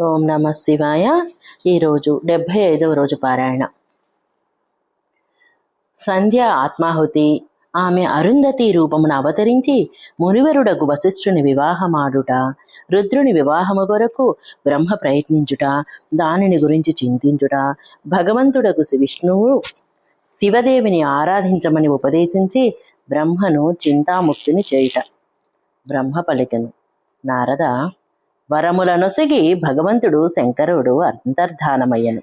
ఓం నమ శివాయ. ఈరోజు 75వ రోజు పారాయణ. సంధ్య ఆత్మాహుతి. ఆమె అరుంధతి రూపమున అవతరించి మునివరుడగు వశిష్ఠుని వివాహమాడుట, రుద్రుని వివాహము కొరకు బ్రహ్మ ప్రయత్నించుట, దానిని గురించి చింతించుట, భగవంతుడగు విష్ణువు శివదేవిని ఆరాధించమని ఉపదేశించి బ్రహ్మను చింతాముక్తిని చేయుట. బ్రహ్మ పలికెను, నారద, వరములనొసగి భగవంతుడు శంకరుడు అంతర్ధానమయ్యను.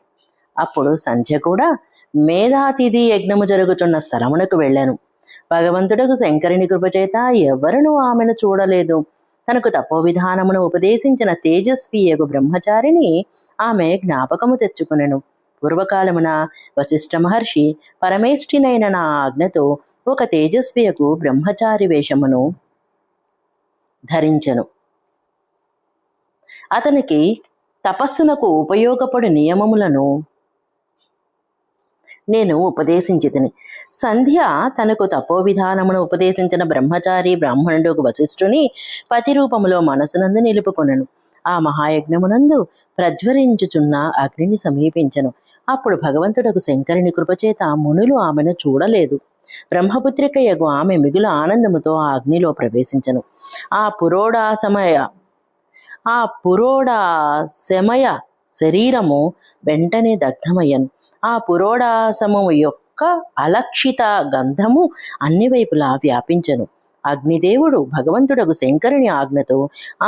అప్పుడు సంధ్య కూడా మేధాతిథి యజ్ఞము జరుగుతున్న స్థలమునకు వెళ్ళాను. భగవంతుడకు శంకరుని కృపచేత ఎవరునూ ఆమెను చూడలేదు. తనకు తపో విధానమును ఉపదేశించిన తేజస్వియగు బ్రహ్మచారిని ఆమె జ్ఞాపకము తెచ్చుకునెను. పూర్వకాలమున వశిష్ఠ మహర్షి పరమేష్ఠినైన నా ఆజ్ఞతో ఒక తేజస్వియకు బ్రహ్మచారి వేషమును ధరించెను. అతనికి తపస్సునకు ఉపయోగపడు నియమములను నేను ఉపదేశించితిని. సంధ్య తనకు తపో విధానమును ఉపదేశించిన బ్రహ్మచారి బ్రాహ్మణుడు వశిష్ఠుని పతి రూపములో మనసునందు నిలుపుకొనెను. ఆ మహాయజ్ఞమునందు ప్రజ్వరించుచున్న అగ్నిని సమీపించెను. అప్పుడు భగవంతుడకు శంకరుని కృపచేత మునులు ఆమెను చూడలేదు. బ్రహ్మపుత్రికయగు ఆమె మిగుల ఆనందముతో ఆ అగ్నిలో ప్రవేశించెను. ఆ పురోడాశమయ శరీరము వెంటనే దగ్ధమయ్యను. ఆ పురోడాసము యొక్క అలక్షిత గంధము అన్ని వైపులా వ్యాపించెను. అగ్నిదేవుడు భగవంతుడగు శంకరుని ఆజ్ఞతో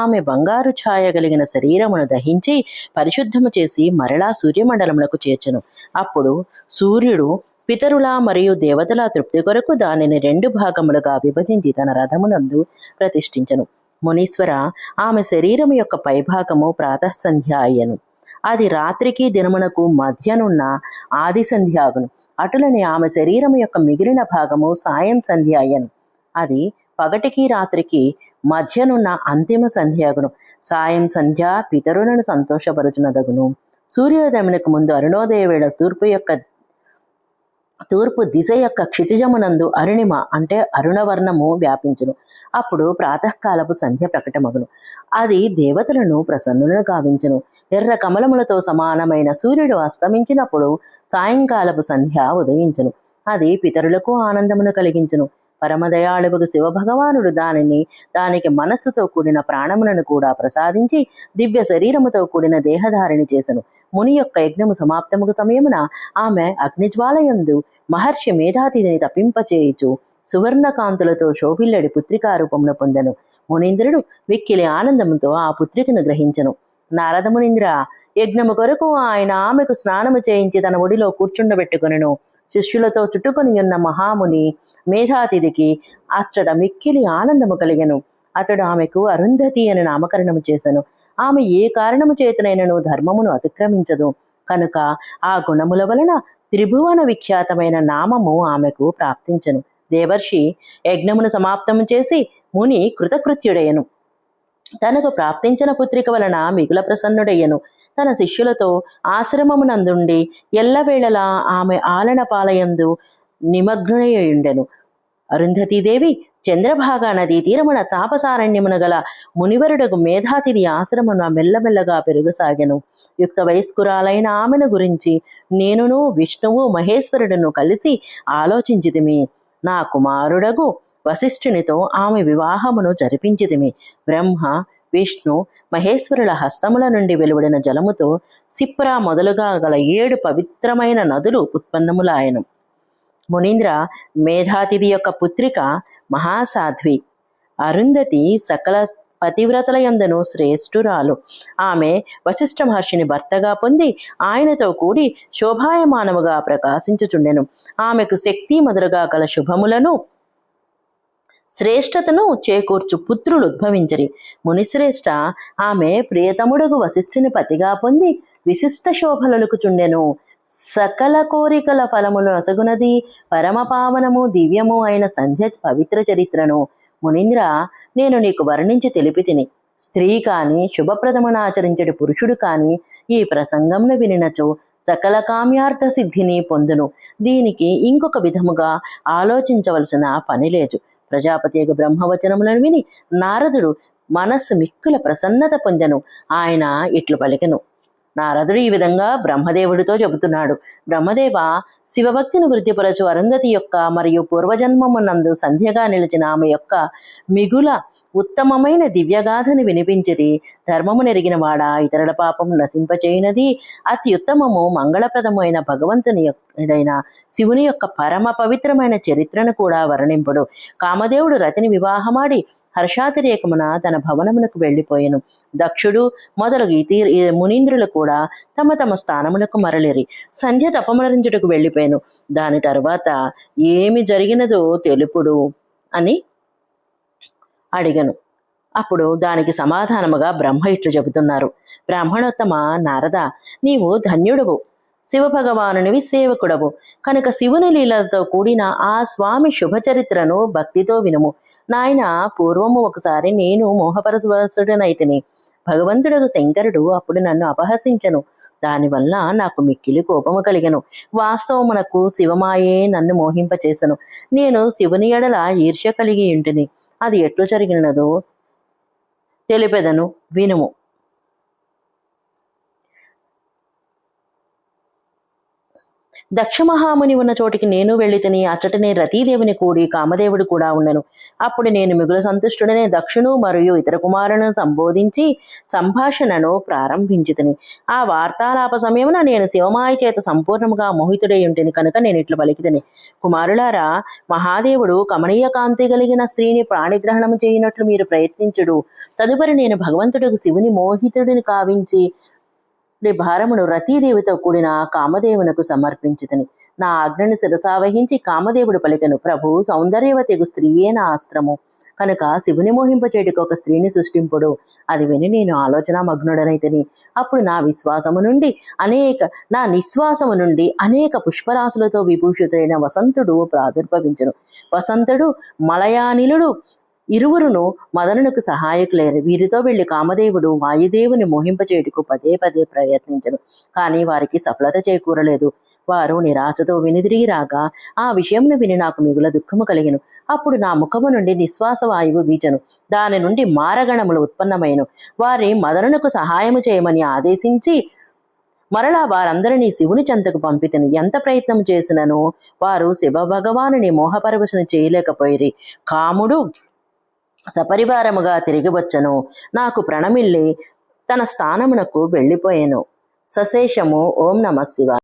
ఆమె బంగారు ఛాయ కలిగిన శరీరమును దహించి పరిశుద్ధము చేసి మరలా సూర్యమండలములకు చేర్చెను. అప్పుడు సూర్యుడు పితరుల మరియు దేవతల తృప్తి కొరకు దానిని 2 భాగములుగా విభజించి తన రథమునందు ప్రతిష్ఠించెను. మునీశ్వర, ఆమె శరీరం యొక్క పైభాగము ప్రాతఃసంధ్య అయ్యను. అది రాత్రికి దినమునకు మధ్యనున్న ఆది సంధ్య అగును. అటులని ఆమె శరీరం యొక్క మిగిలిన భాగము సాయం సంధ్య అయ్యను. అది పగటికి రాత్రికి మధ్యనున్న అంతిమ సంధ్య అగును. సాయం సంధ్య పితరులను సంతోషపరుచునదగును. సూర్యోదయమునకు ముందు అరుణోదయ వేళ తూర్పు దిశ యొక్క క్షితిజమునందు అరుణిమ అంటే అరుణవర్ణము వ్యాపించును. అప్పుడు ప్రాతకాలపు సంధ్య ప్రకటమగును. అది దేవతలను ప్రసన్నులను గావించును. ఎర్ర కమలములతో సమానమైన సూర్యుడు అస్తమించినప్పుడు సాయంకాలపు సంధ్య ఉదయించును. అది పితరులకు ఆనందమును కలిగించును. పరమదయాళువుకు శివభగవానుడు దానికి మనస్సుతో కూడిన ప్రాణములను కూడా ప్రసాదించి దివ్య శరీరముతో కూడిన దేహధారిణి చేసెను. ముని యొక్క యజ్ఞము సమాప్తముకు సమయమున ఆమె అగ్నిజ్వాలయందు మహర్షి మేధాతిథిని తప్పింపచేయుచు సువర్ణకాంతులతో శోభిల్లడి పుత్రికా రూపమున పొందెను. మునీంద్రుడు మిక్కిలి ఆనందముతో ఆ పుత్రికను గ్రహించెను. నారద మునీంద్ర, యజ్ఞము కొరకు ఆయన ఆమెకు స్నానము చేయించి తన ఒడిలో కూర్చుండబెట్టుకొనెను. శిష్యులతో చుట్టుకొని ఉన్న మహాముని మేధాతిథికి అచ్చట మిక్కిలి ఆనందము కలిగెను. అతడు ఆమెకు అరుంధతి అని నామకరణము చేసెను. ఆమె ఏ కారణము చేతనైనను ధర్మమును అతిక్రమించదు కనుక ఆ గుణముల వలన త్రిభువన విఖ్యాతమైన నామము ఆమెకు ప్రాప్తించెను. దేవర్షి యజ్ఞమును సమాప్తము చేసి ముని కృతకృత్యుడయ్యను. తనకు ప్రాప్తించిన పుత్రిక వలన మిగుల ప్రసన్నుడయ్యను. తన శిష్యులతో ఆశ్రమమునందుండి ఎల్లవేళలా ఆమె ఆలన పాలయందు నిమగ్నుడయుండెను. అరుంధతీదేవి చంద్రభాగా నదీ తీరమున తాపసారణ్యమున గల మునివరుడగు మేధాతిథి ఆశ్రమమున మెల్లమెల్లగా పెరుగసాగెను. యుక్త వయస్కురాలైన ఆమెను గురించి నేనును విష్ణువు మహేశ్వరుడును కలిసి ఆలోచించితిమి. నా కుమారుడగు వశిష్ఠునితో ఆమె వివాహమును జరిపించితిమి. బ్రహ్మ విష్ణు మహేశ్వరుల హస్తముల నుండి వెలువడిన జలముతో సిప్రా మొదలుగా గల 7 పవిత్రమైన నదులు ఉత్పన్నములాయను. మునీంద్ర, మేధాతిథి యొక్క పుత్రిక మహాసాధ్వి. అరుంధతి సకల పతివ్రతల యందును శ్రేష్ఠురాలు. ఆమె వశిష్ఠ మహర్షిని భర్తగా పొంది ఆయనతో కూడి శోభాయమానముగా ప్రకాశించుచుండెను. ఆమెకు శక్తి మొదలుగా గల శుభములను శ్రేష్టతను చేకూర్చు పుత్రులు ఉద్భవించరి. మునిశ్రేష్ఠ, ఆమె ప్రియతముడగు వశిష్ఠుని పతిగా పొంది విశిష్ట శోభలొలుకుచుండెను. సకల కోరికల ఫలములు నొసగునది పరమపావనము దివ్యము అయిన సంధ్య పవిత్ర చరిత్రను మునీంద్ర నేను నీకు వర్ణించి తెలిపితిని. స్త్రీ కాని శుభప్రదమును ఆచరించడి పురుషుడు కాని ఈ ప్రసంగంను వినినచో సకల కామ్యార్థ సిద్ధిని పొందును. దీనికి ఇంకొక విధముగా ఆలోచించవలసిన పని లేదు. ప్రజాపతి బ్రహ్మవచనములను విని నారదుడు మనస్సు మిక్కుల ప్రసన్నత పొందెను. ఆయన ఇట్లు పలికెను. నారదుడు ఈ విధంగా బ్రహ్మదేవుడితో చెబుతున్నాడు. బ్రహ్మదేవ, శివభక్తిని వృద్ధిపరచు అరుంధతి యొక్క మరియు పూర్వజన్మమునందు సంధ్యగా నిలిచిన ఆమె యొక్క మిగుల ఉత్తమమైన దివ్యగాథను వినిపించిరి. ధర్మము నెరిగిన వాడ, ఇతరుల పాపం నశింపచేయునది అత్యుత్తమము మంగళప్రదమైన భగవంతుని శివుని యొక్క పరమ పవిత్రమైన చరిత్రను కూడా వర్ణింపుడు. కామదేవుడు రతిని వివాహమాడి హర్షాతిరేకమున తన భవనమునకు వెళ్ళిపోయెను. దక్షుడు మొదలగు మునీంద్రులు కూడా తమ తమ స్థానములకు మరలిరి. సంధ్య తపమరించుటకు వెళ్ళిపోయాను. దాని తరువాత ఏమి జరిగినదో తెలుపుడు అని అడిగను. అప్పుడు దానికి సమాధానముగా బ్రహ్మ ఇట్లు చెబుతున్నారు. బ్రాహ్మణోత్తమ నారద, నీవు ధన్యుడువు, శివభగవానునివి సేవకుడవు కనుక శివుని లీలలతో కూడిన ఆ స్వామి శుభచరిత్రను భక్తితో వినుము. నాయన, పూర్వము ఒకసారి నేను మోహపరవశుడనైతిని. భగవంతుడు శంకరుడు అప్పుడు నన్ను అపహసించెను. దానివల్ల నాకు మిక్కిలి కోపము కలిగెను. వాస్తవమునకు శివమాయే నన్ను మోహింపచేసెను. నేను శివుని ఎడల ఈర్ష్య కలిగి ఉంటిని. అది ఎట్లు జరిగినదో తెలిపెదను, వినుము. దక్ష మహాముని ఉన్న చోటికి నేను వెళ్ళితిని. అచ్చటనే రతీదేవిని కూడి కామదేవుడు కూడా ఉండెను. అప్పుడు నేను మిగులు సంతుష్టుడనే దక్షును మరియు ఇతర కుమారులను సంబోధించి సంభాషణను ప్రారంభించితిని. ఆ వార్తాలాప సమయమున నేను శివమాయ చేత సంపూర్ణముగా మోహితుడై ఉంటిని కనుక నేను ఇట్లు పలికితిని. కుమారులారా, మహాదేవుడు కమనీయ కాంతి కలిగిన స్త్రీని ప్రాణిగ్రహణము చేయనట్లు మీరు ప్రయత్నించుడు. తదుపరి నేను భగవంతుడికి శివుని మోహితుడిని కావించి భారమును రతీదేవితో కూడిన కామదేవునకు సమర్పించుతని. నా ఆజ్ఞను శిరసావహించి కామదేవుడు పలికెను. ప్రభు, సౌందర్యవతిగు స్త్రీయే నా అస్త్రము కనుక శివుని మోహింపచేటికి ఒక స్త్రీని సృష్టింపుడు. అది విని నేను ఆలోచన మగ్నుడనైతిని. అప్పుడు నా నిశ్వాసము నుండి అనేక పుష్పరాశులతో విభూషితుడైన వసంతుడు ప్రాదుర్భవించును. వసంతుడు మలయానిలుడు ఇరువురును మదనునకు సహాయకులేరు. వీరితో వెళ్లి కామదేవుడు వాయుదేవుని మోహింపచేయుటకు పదే పదే ప్రయత్నించను. కానీ వారికి సఫలత చేకూరలేదు. వారు నిరాశతో వెనుదిరిగి రాగా ఆ విషయంను విని నాకు మిగుల దుఃఖము కలిగెను. అప్పుడు నా ముఖము నుండి నిశ్వాస వాయువు వీచను. దాని నుండి మారగణములు ఉత్పన్నమైను. వారి మదనునకు సహాయము చేయమని ఆదేశించి మరలా వారందరినీ శివుని చెంతకు పంపితిని. ఎంత ప్రయత్నం చేసినను వారు శివ భగవానుని మోహపరవశను చేయలేకపోయిరి. కాముడు సపరివారముగా తిరిగి వచ్చను. నాకు ప్రణమిల్లి తన స్థానమునకు వెళ్ళిపోయెను. సశేషము. ఓం నమః శివాయ.